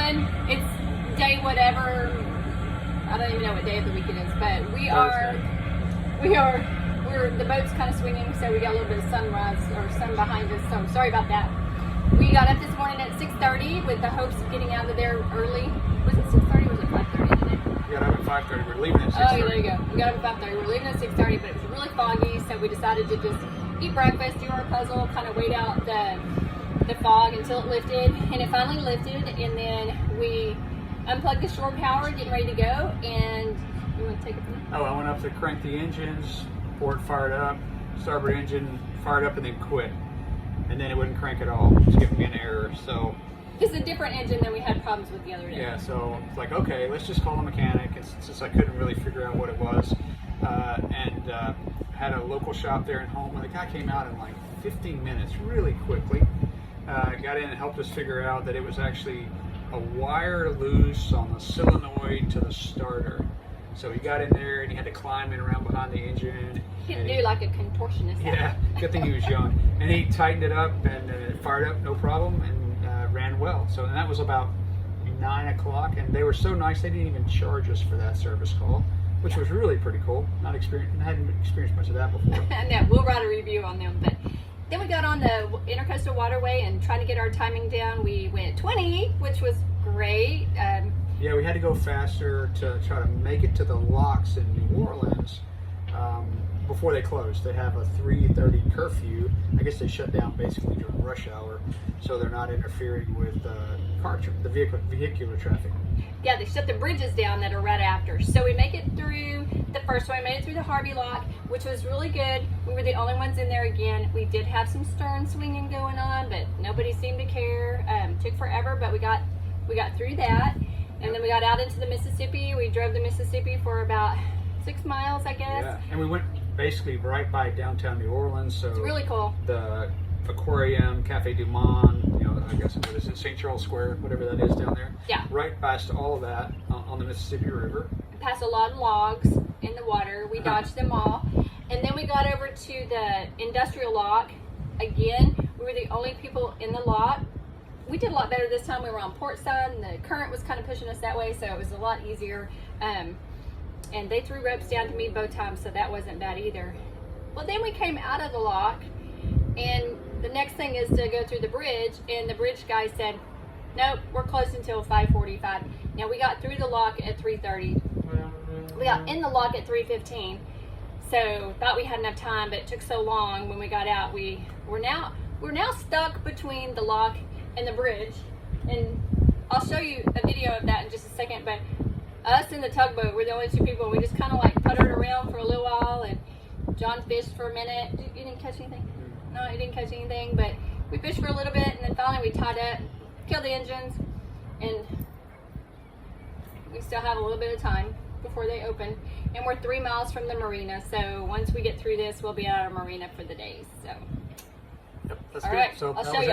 everyone. It's day whatever. I don't even know what day of the week it is, but the boat's kind of swinging, so we got a little bit of sunrise or sun behind us. So sorry about that. We got up this morning at 6:30 with the hopes of getting out of there early. Was it 6:30 or was it 5:30 today? We got up at 5:30. We're leaving at 6:30. Oh, yeah, there you go. We got up at 5:30. We're leaving at 6:30, but it was really foggy, so we decided to just eat breakfast, do our puzzle, kind of wait out the fog until it lifted, and it finally lifted, and then we unplugged the shore power, getting ready to go, and you want to take it from there? Oh, I went up to crank the engines, port fired up, starboard engine fired up, and then quit. And then it wouldn't crank at all. It's giving me an error. So it's a different engine than we had problems with the other day. yeah, so it's like, okay, let's just call the mechanic. And since I couldn't really figure out what it was, and had a local shop there in Houma. The guy came out in like 15 minutes, really quickly. Got in and helped us figure out that it was actually a wire loose on the solenoid to the starter. So he got in there and he had to climb in around behind the engine. He can do like a contortionist. Yeah, good thing he was young. And he tightened it up and it fired up, no problem, and ran well. So and that was about 9 o'clock, and they were so nice they didn't even charge us for that service call, which was really pretty cool. I hadn't experienced much of that before. No, we'll write a review on them. But then we got on the Intercoastal Waterway and trying to get our timing down. We went 20, which was great. Yeah, we had to go faster to try to make it to the locks in New Orleans before they closed. They have a 3:30 curfew. I guess they shut down basically during rush hour, so they're not interfering with the vehicular traffic. Yeah, they shut the bridges down that are right after. So we make it through the first one. We made it through the Harvey Lock, which was really good. We were the only ones in there again. We did have some stern swinging going on, but nobody seemed to care. Took forever, but we got through that. And then we got out into the Mississippi. We drove the Mississippi for about 6 miles, I guess. Yeah, and we went basically right by downtown New Orleans. So it's really cool. The aquarium, Cafe Du Monde, I guess what is it, St. Charles Square, whatever that is down there. Yeah. Right past all of that on the Mississippi River. Passed a lot of logs in the water. We dodged them all. And then we got over to the industrial lock. Again, we were the only people in the lock. We did a lot better this time. We were on port side, and the current was kind of pushing us that way, so it was a lot easier. And they threw ropes down to me both times, so that wasn't bad either. Well, then we came out of the lock, and the next thing is to go through the bridge, and the bridge guy said, nope, we're closed until 5:45. Now, we got through the lock at 3:30. We got in the lock at 3:15, so thought we had enough time, but it took so long when we got out. We're now stuck between the lock and the bridge, and I'll show you a video of that in just a second, but us in the tugboat, we're the only two people. We just kind of like puttered around for a little while, and John fished for a minute. You didn't catch anything? No, he didn't catch anything, but we fished for a little bit, and then finally we tied up, killed the engines, and we still have a little bit of time before they open, and we're 3 miles from the marina, so once we get through this, we'll be at our marina for the day. So Yep, that's all good. right, So I'll that show was you.